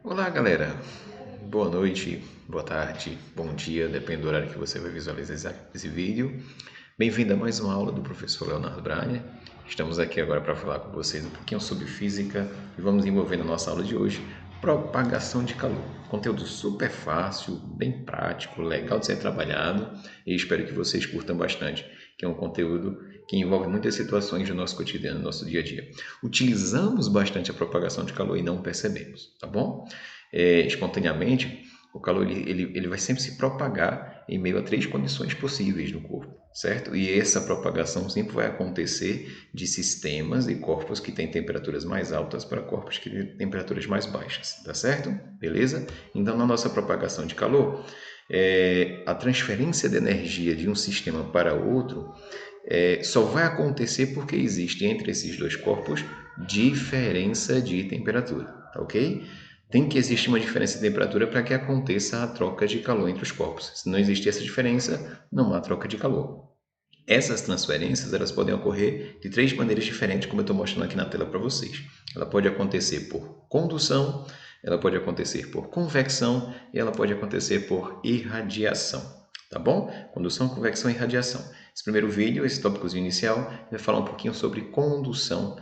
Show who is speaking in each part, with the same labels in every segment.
Speaker 1: Olá, galera. Boa noite, boa tarde, bom dia, depende do horário que você vai visualizar esse vídeo. Bem-vindo a mais uma aula do professor Leonardo Braga. Estamos aqui agora para falar com vocês um pouquinho sobre física e vamos envolver na nossa aula de hoje propagação de calor. Conteúdo super fácil, bem prático, legal de ser trabalhado e espero que vocês curtam bastante, que é um conteúdo que envolve muitas situações do nosso cotidiano, do nosso dia a dia. Utilizamos bastante a propagação de calor e não percebemos, tá bom? Espontaneamente, o calor ele vai sempre se propagar em meio a três condições possíveis no corpo, certo? E essa propagação sempre vai acontecer de sistemas e corpos que têm temperaturas mais altas para corpos que têm temperaturas mais baixas, tá certo? Beleza? Então, na nossa propagação de calor, a transferência de energia de um sistema para outro só vai acontecer porque existe entre esses dois corpos diferença de temperatura, tá ok? Tem que existir uma diferença de temperatura para que aconteça a troca de calor entre os corpos. Se não existir essa diferença, não há troca de calor. Essas transferências elas podem ocorrer de três maneiras diferentes, como eu estou mostrando aqui na tela para vocês. Ela pode acontecer por condução, ela pode acontecer por convecção e ela pode acontecer por irradiação. Tá bom? Condução, convecção e irradiação. Esse primeiro vídeo, esse tópico inicial, vai falar um pouquinho sobre condução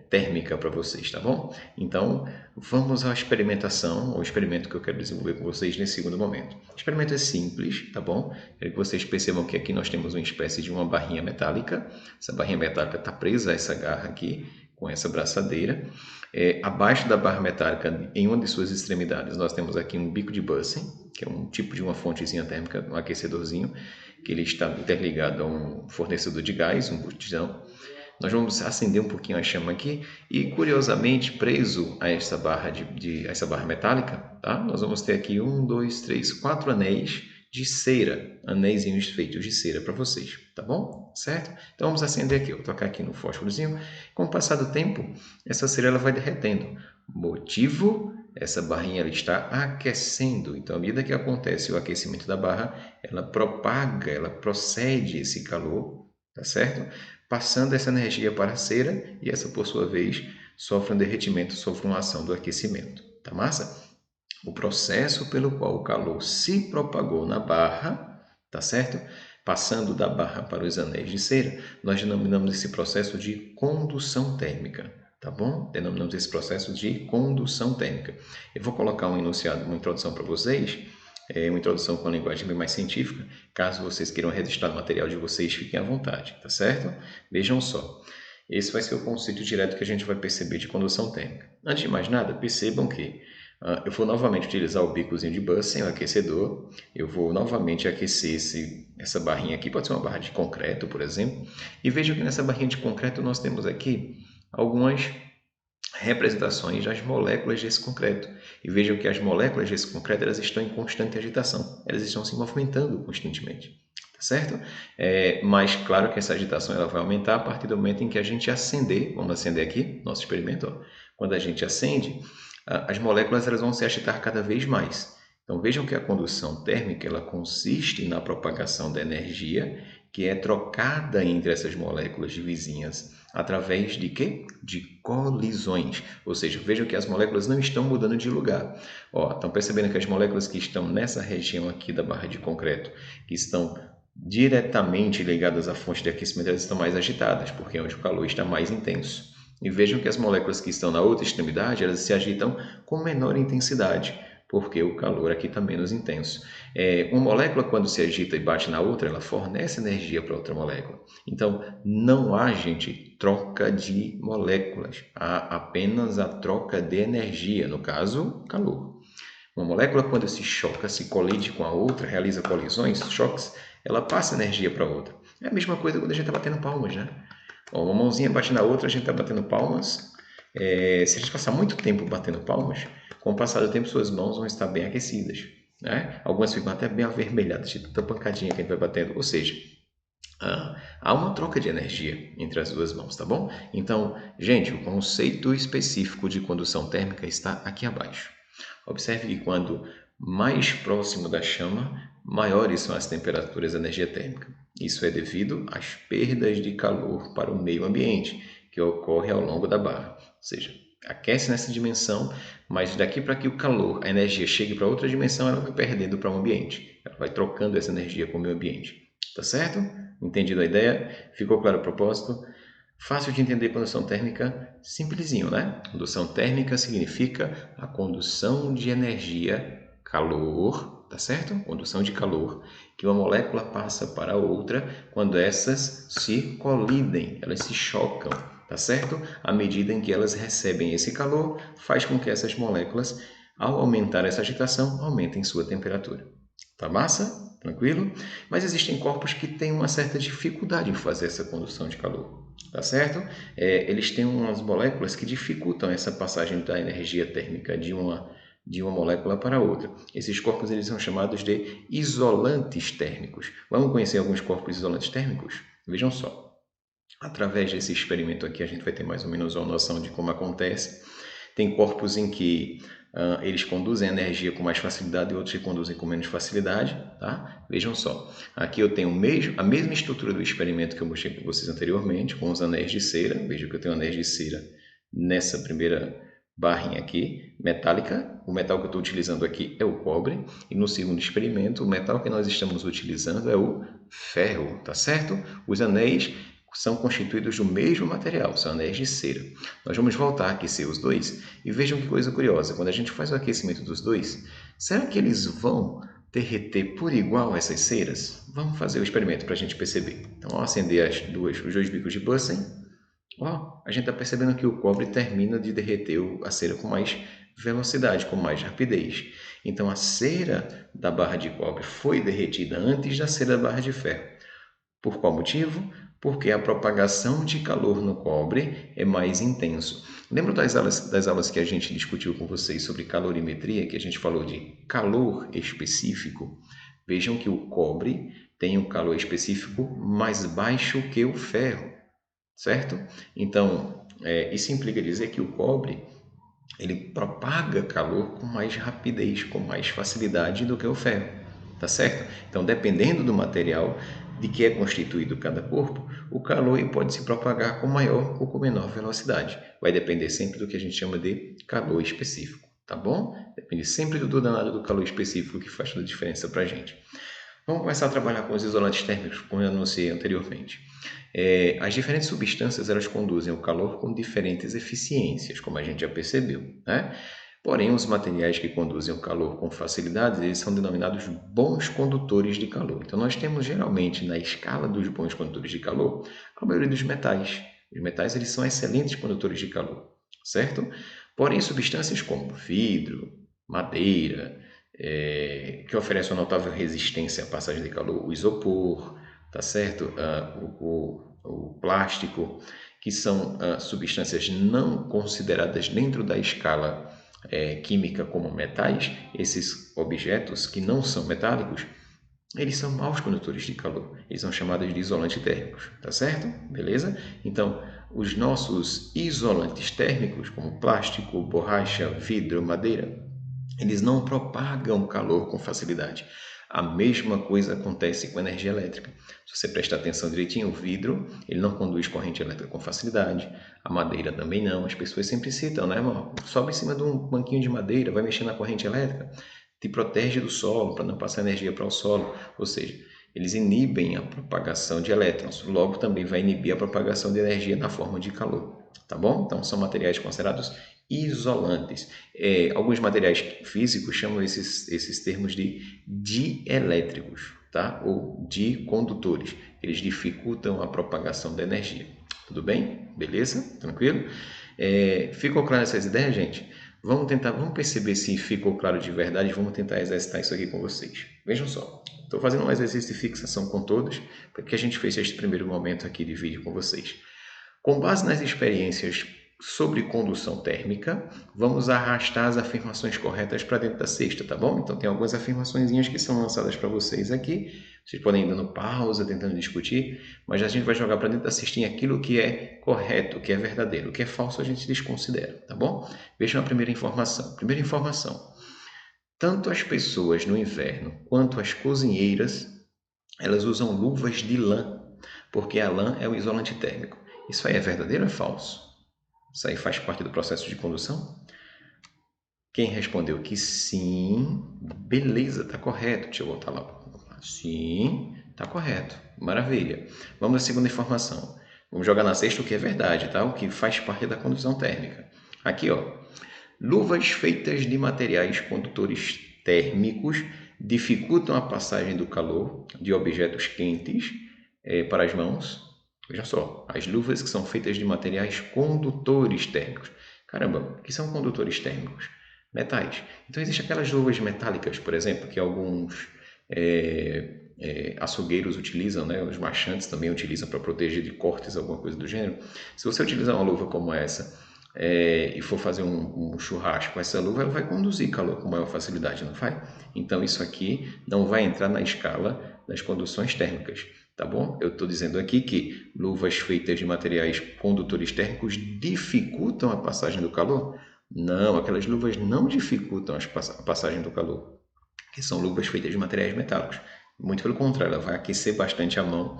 Speaker 1: térmica para vocês, tá bom? Então, vamos à experimentação, ao experimento que eu quero desenvolver com vocês nesse segundo momento. O experimento é simples, tá bom? Quero que vocês percebam que aqui nós temos uma espécie de uma barrinha metálica. Essa barrinha metálica está presa a essa garra aqui, com essa braçadeira. Abaixo da barra metálica, em uma de suas extremidades, nós temos aqui um bico de Bunsen, que é um tipo de uma fontezinha térmica, um aquecedorzinho, que ele está interligado a um fornecedor de gás, um botijão. Nós vamos acender um pouquinho a chama aqui e, curiosamente, preso a essa barra, essa barra metálica, tá? Nós vamos ter aqui 4 anéis de cera, anéisinhos feitos de cera para vocês, tá bom? Certo? Então vamos acender aqui, eu vou tocar aqui no fósforozinho. Com o passar do tempo, essa cera ela vai derretendo. Motivo, essa barrinha ela está aquecendo. Então, à medida que acontece o aquecimento da barra, ela propaga, ela procede esse calor, tá certo? Passando essa energia para a cera e essa, por sua vez, sofre um derretimento, sofre uma ação do aquecimento. Tá massa? O processo pelo qual o calor se propagou na barra, tá certo? Passando da barra para os anéis de cera, nós denominamos esse processo de condução térmica, tá bom? Denominamos esse processo de condução térmica. Eu vou colocar um enunciado, uma introdução para vocês, uma introdução com a linguagem bem mais científica. Caso vocês queiram registrar o material de vocês, fiquem à vontade, tá certo? Vejam só. Esse vai ser o conceito direto que a gente vai perceber de condução térmica. Antes de mais nada, percebam que eu vou novamente utilizar o bicozinho de Bunsen, o aquecedor. Eu vou novamente aquecer essa barrinha aqui, pode ser uma barra de concreto, por exemplo. E vejam que nessa barrinha de concreto nós temos aqui algumas representações das moléculas desse concreto. E vejam que as moléculas desse concreto elas estão em constante agitação, elas estão se movimentando constantemente, tá certo? Mas claro que essa agitação ela vai aumentar a partir do momento em que a gente acender, vamos acender aqui, nosso experimento, ó. Quando a gente acende, as moléculas elas vão se agitar cada vez mais. Então vejam que a condução térmica ela consiste na propagação da energia que é trocada entre essas moléculas de vizinhas através de quê? De colisões. Ou seja, vejam que as moléculas não estão mudando de lugar. Estão percebendo que as moléculas que estão nessa região aqui da barra de concreto, que estão diretamente ligadas à fonte de aquecimento, elas estão mais agitadas, porque é onde o calor está mais intenso. E vejam que as moléculas que estão na outra extremidade, elas se agitam com menor intensidade, porque o calor aqui está menos intenso. Uma molécula, quando se agita e bate na outra, ela fornece energia para outra molécula. Então, não há, gente, troca de moléculas. Há apenas a troca de energia, no caso, calor. Uma molécula, quando se choca, se colide com a outra, realiza colisões, choques, ela passa energia para a outra. É a mesma coisa quando a gente está batendo palmas, né? Uma mãozinha bate na outra, a gente está batendo palmas. Se a gente passar muito tempo batendo palmas, com o passar do tempo, suas mãos vão estar bem aquecidas, né? Algumas ficam até bem avermelhadas, de tanta pancadinha que a gente vai batendo. Ou seja, há uma troca de energia entre as duas mãos, tá bom? Então, gente, o conceito específico de condução térmica está aqui abaixo. Observe que quando mais próximo da chama, maiores são as temperaturas da energia térmica. Isso é devido às perdas de calor para o meio ambiente, que ocorre ao longo da barra. Ou seja, aquece nessa dimensão, mas daqui para que o calor, a energia chegue para outra dimensão, ela vai perdendo para o ambiente. Ela vai trocando essa energia com o meio ambiente. Tá certo? Entendido a ideia? Ficou claro o propósito? Fácil de entender condução térmica, simplesinho, né? Condução térmica significa a condução de energia, calor, tá certo? Condução de calor, que uma molécula passa para a outra quando essas se colidem, elas se chocam, tá certo? À medida em que elas recebem esse calor, faz com que essas moléculas, ao aumentar essa agitação, aumentem sua temperatura. Tá massa? Tranquilo? Mas existem corpos que têm uma certa dificuldade em fazer essa condução de calor, tá certo? Eles têm umas moléculas que dificultam essa passagem da energia térmica de uma molécula para outra. Esses corpos eles são chamados de isolantes térmicos. Vamos conhecer alguns corpos isolantes térmicos? Vejam só. Através desse experimento aqui, a gente vai ter mais ou menos uma noção de como acontece. Tem corpos em que eles conduzem a energia com mais facilidade e outros que conduzem com menos facilidade, tá? Vejam só, aqui eu tenho a mesma estrutura do experimento que eu mostrei para vocês anteriormente, com os anéis de cera. Veja que eu tenho anéis de cera nessa primeira barrinha aqui, metálica. O metal que eu estou utilizando aqui é o cobre. E no segundo experimento, o metal que nós estamos utilizando é o ferro, tá certo? Os anéis são constituídos do mesmo material, são anéis de cera. Nós vamos voltar a aquecer os dois e vejam que coisa curiosa, quando a gente faz o aquecimento dos dois, será que eles vão derreter por igual essas ceras? Vamos fazer o experimento para a gente perceber. Então, ao acender os dois bicos de Bunsen, a gente está percebendo que o cobre termina de derreter a cera com mais velocidade, com mais rapidez. Então, a cera da barra de cobre foi derretida antes da cera da barra de ferro. Por qual motivo? Porque a propagação de calor no cobre é mais intenso. Lembra das aulas que a gente discutiu com vocês sobre calorimetria, que a gente falou de calor específico? Vejam que o cobre tem um calor específico mais baixo que o ferro, certo? Então, isso implica dizer que o cobre ele propaga calor com mais rapidez, com mais facilidade do que o ferro, tá certo? Então, dependendo do material de que é constituído cada corpo, o calor pode se propagar com maior ou com menor velocidade. Vai depender sempre do que a gente chama de calor específico, tá bom? Depende sempre do danado do calor específico que faz toda a diferença para a gente. Vamos começar a trabalhar com os isolantes térmicos, como eu anunciei anteriormente. As diferentes substâncias elas conduzem o calor com diferentes eficiências, como a gente já percebeu, né? Porém, os materiais que conduzem o calor com facilidade, eles são denominados bons condutores de calor. Então, nós temos geralmente na escala dos bons condutores de calor a maioria dos metais. Os metais eles são excelentes condutores de calor, certo? Porém, substâncias como vidro, madeira, que oferecem uma notável resistência à passagem de calor, o isopor, tá certo? O plástico, que são substâncias não consideradas dentro da escala química como metais, esses objetos que não são metálicos, eles são maus condutores de calor. Eles são chamados de isolantes térmicos, tá certo? Beleza? Então, os nossos isolantes térmicos, como plástico, borracha, vidro, madeira, eles não propagam calor com facilidade. A mesma coisa acontece com a energia elétrica. Se você prestar atenção direitinho, o vidro ele não conduz corrente elétrica com facilidade, a madeira também não. As pessoas sempre citam, né, irmão? Sobe em cima de um banquinho de madeira, vai mexer na corrente elétrica, te protege do solo para não passar energia para o solo. Ou seja, eles inibem a propagação de elétrons, logo também vai inibir a propagação de energia na forma de calor. Tá bom? Então são materiais considerados isolantes. Alguns materiais físicos chamam esses termos de dielétricos, tá? Ou dicondutores. Eles dificultam a propagação da energia. Tudo bem? Beleza? Tranquilo? Ficou claro essas ideias, gente? Vamos perceber se ficou claro de verdade. Vamos tentar exercitar isso aqui com vocês. Vejam só. Estou fazendo um exercício de fixação com todos, porque a gente fez este primeiro momento aqui de vídeo com vocês. Com base nas experiências sobre condução térmica, vamos arrastar as afirmações corretas para dentro da cesta, tá bom? Então tem algumas afirmaçõezinhas que são lançadas para vocês aqui. Vocês podem ir dando pausa, tentando discutir, mas a gente vai jogar para dentro da cestinha aquilo que é correto, que é verdadeiro. O que é falso a gente desconsidera, tá bom? Vejam a primeira informação. Primeira informação. Tanto as pessoas no inverno quanto as cozinheiras, elas usam luvas de lã, porque a lã é o isolante térmico. Isso aí é verdadeiro ou é falso? Isso aí faz parte do processo de condução? Quem respondeu que sim, beleza, está correto. Deixa eu voltar lá. Sim, está correto. Maravilha. Vamos à segunda informação. Vamos jogar na sexta o que é verdade, tá? O que faz parte da condução térmica. Aqui, ó. Luvas feitas de materiais condutores térmicos dificultam a passagem do calor de objetos quentes para as mãos. Veja só, as luvas que são feitas de materiais condutores térmicos. Caramba, o que são condutores térmicos? Metais. Então, existem aquelas luvas metálicas, por exemplo, que alguns açougueiros utilizam, né? Os marchantes também utilizam para proteger de cortes, alguma coisa do gênero. Se você utilizar uma luva como essa e for fazer um churrasco com essa luva, ela vai conduzir calor com maior facilidade, não vai? Então, isso aqui não vai entrar na escala das conduções térmicas, tá bom? Eu estou dizendo aqui que luvas feitas de materiais condutores térmicos dificultam a passagem do calor. Não, aquelas luvas não dificultam a passagem do calor, que são luvas feitas de materiais metálicos. Muito pelo contrário, ela vai aquecer bastante a mão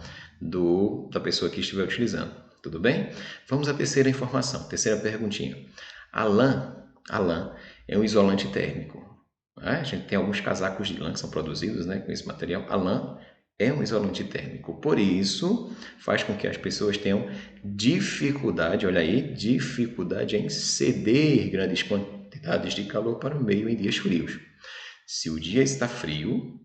Speaker 1: da pessoa que estiver utilizando. Tudo bem? Vamos à terceira informação, terceira perguntinha. A lã é um isolante térmico. A gente tem alguns casacos de lã que são produzidos, né, com esse material. A lã é um isolante térmico, por isso faz com que as pessoas tenham dificuldade, olha aí, dificuldade em ceder grandes quantidades de calor para o meio em dias frios. Se o dia está frio,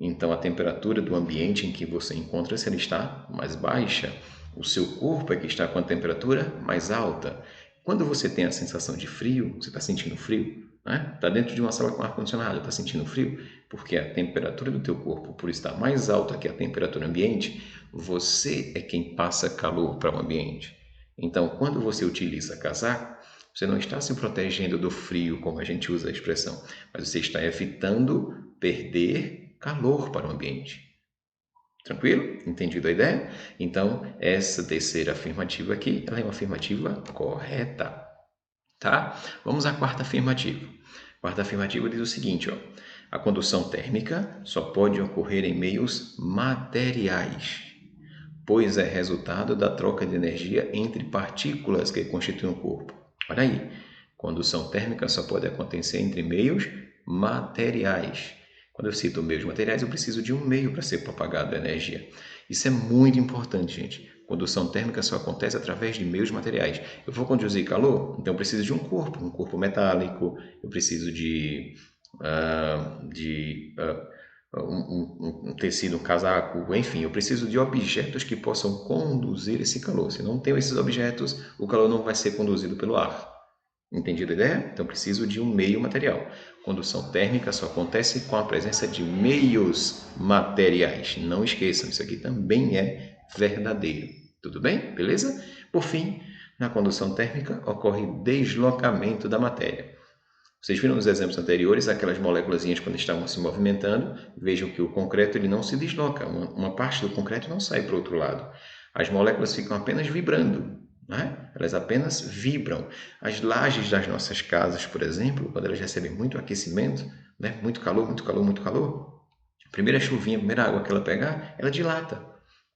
Speaker 1: então a temperatura do ambiente em que você encontra-se está mais baixa. O seu corpo é que está com a temperatura mais alta. Quando você tem a sensação de frio, você está sentindo frio, né? Está dentro de uma sala com ar-condicionado, está sentindo frio? Porque a temperatura do teu corpo, por estar mais alta que a temperatura ambiente, você é quem passa calor para o ambiente. Então, quando você utiliza casaco, você não está se protegendo do frio, como a gente usa a expressão, mas você está evitando perder calor para o ambiente. Tranquilo? Entendido a ideia? Então, essa terceira afirmativa aqui, ela é uma afirmativa correta, tá? Vamos à quarta afirmativa. A quarta afirmativa diz o seguinte, ó: a condução térmica só pode ocorrer em meios materiais, pois é resultado da troca de energia entre partículas que constituem o corpo. Olha aí, condução térmica só pode acontecer entre meios materiais. Quando eu cito meios materiais, eu preciso de um meio para ser propagada a energia. Isso é muito importante, gente. Condução térmica só acontece através de meios materiais. Eu vou conduzir calor, então eu preciso de um corpo metálico, eu preciso de um tecido, um casaco, enfim, eu preciso de objetos que possam conduzir esse calor. Se não tenho esses objetos, o calor não vai ser conduzido pelo ar. Entendido a ideia? Então, preciso de um meio material. Condução térmica só acontece com a presença de meios materiais. Não esqueçam, isso aqui também é verdadeiro. Tudo bem? Beleza? Por fim, na condução térmica ocorre deslocamento da matéria. Vocês viram nos exemplos anteriores aquelas moléculas quando estavam se movimentando? Vejam que o concreto ele não se desloca, uma parte do concreto não sai para o outro lado. As moléculas ficam apenas vibrando. Né? Elas apenas vibram. As lajes das nossas casas, por exemplo, quando elas recebem muito aquecimento, né? Muito calor, muito calor, muito calor, a primeira chuvinha, a primeira água que ela pegar, ela dilata,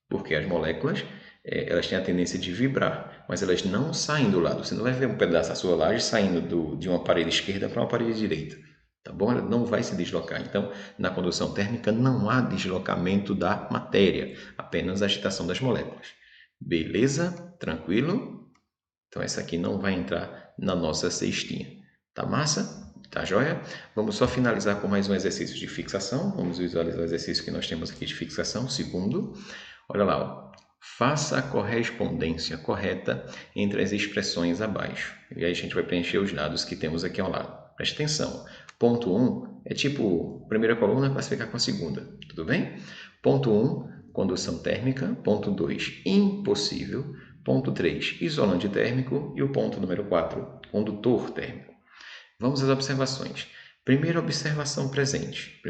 Speaker 1: porque as moléculas elas têm a tendência de vibrar, mas elas não saem do lado. Você não vai ver um pedaço da sua laje saindo de uma parede esquerda para uma parede direita. Tá bom? Ela não vai se deslocar. Então, na condução térmica não há deslocamento da matéria, apenas agitação das moléculas. Beleza? Tranquilo? Então essa aqui não vai entrar na nossa cestinha. Tá massa? Tá joia? Vamos só finalizar com mais um exercício de fixação. Vamos visualizar o exercício que nós temos aqui de fixação. Segundo, olha lá, ó. Faça a correspondência correta entre as expressões abaixo. E aí a gente vai preencher os dados que temos aqui ao lado. Preste atenção. Ponto 1 é tipo primeira coluna classificar com a segunda. Tudo bem? Ponto 1, condução térmica. Ponto 2, impossível. Ponto 3, isolante térmico. E o ponto número 4, condutor térmico. Vamos às observações. Primeira observação presente.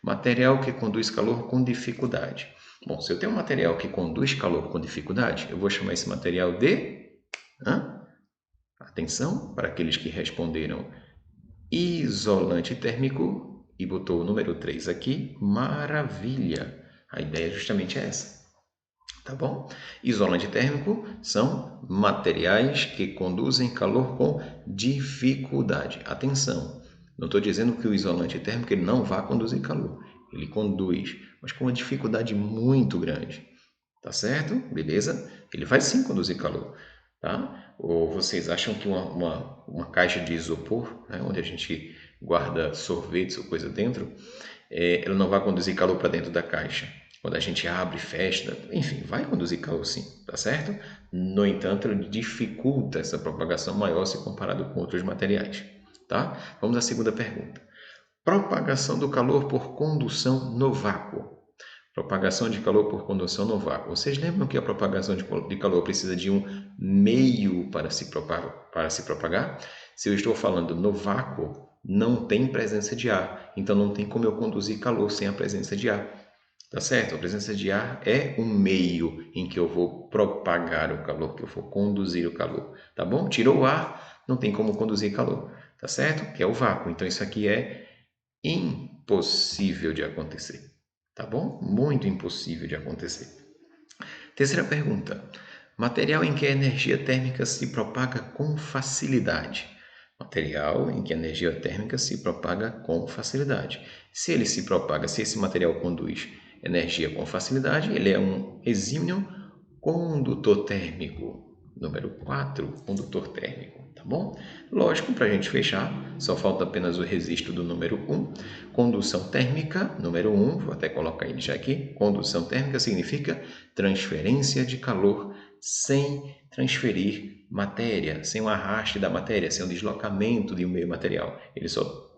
Speaker 1: Material que conduz calor com dificuldade. Bom, se eu tenho um material que conduz calor com dificuldade, eu vou chamar esse material de... Atenção para aqueles que responderam isolante térmico e botou o número 3 aqui. Maravilha! A ideia é justamente essa. tá bom? Isolante térmico são materiais que conduzem calor com dificuldade. Atenção, não estou dizendo que o isolante térmico ele não vá conduzir calor. Ele conduz, mas com uma dificuldade muito grande. Tá certo? Beleza? Ele vai sim conduzir calor. Tá? Ou vocês acham que uma caixa de isopor, né, onde a gente guarda sorvetes ou coisa dentro, ela não vai conduzir calor para dentro da caixa? Quando a gente abre, fecha, enfim, vai conduzir calor sim, tá certo? No entanto, ele dificulta essa propagação maior se comparado com outros materiais, tá? Vamos à segunda pergunta. Propagação do calor por condução no vácuo. Propagação de calor por condução no vácuo. Vocês lembram que a propagação de calor precisa de um meio para se propagar? Se eu estou falando no vácuo, não tem presença de ar. Então, não tem como eu conduzir calor sem a presença de ar. Tá certo? A presença de ar é um meio em que eu vou propagar o calor, que eu vou conduzir o calor. Tá bom? Tirou o ar, não tem como conduzir calor. Tá certo? Que é o vácuo. Então, isso aqui é impossível de acontecer. Tá bom? Muito impossível de acontecer. Terceira pergunta. Material em que a energia térmica se propaga com facilidade. Material em que a energia térmica se propaga com facilidade. Se ele se propaga, se esse material conduz energia com facilidade, ele é um exímio condutor térmico. Número 4, condutor térmico, tá bom? Lógico, para a gente fechar, só falta apenas o registro do número 1. Condução térmica, número 1, vou até colocar ele já aqui. Condução térmica significa transferência de calor sem transferir matéria, sem um arraste da matéria, sem um deslocamento de um meio material. Ele só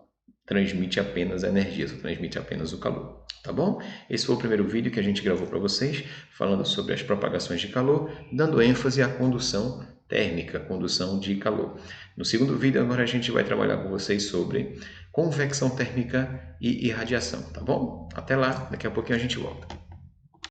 Speaker 1: transmite apenas a energia, só transmite apenas o calor. Tá bom? Esse foi o primeiro vídeo que a gente gravou para vocês, falando sobre as propagações de calor, dando ênfase à condução térmica, condução de calor. No segundo vídeo, agora a gente vai trabalhar com vocês sobre convecção térmica e irradiação, tá bom? Até lá, daqui a pouquinho a gente volta.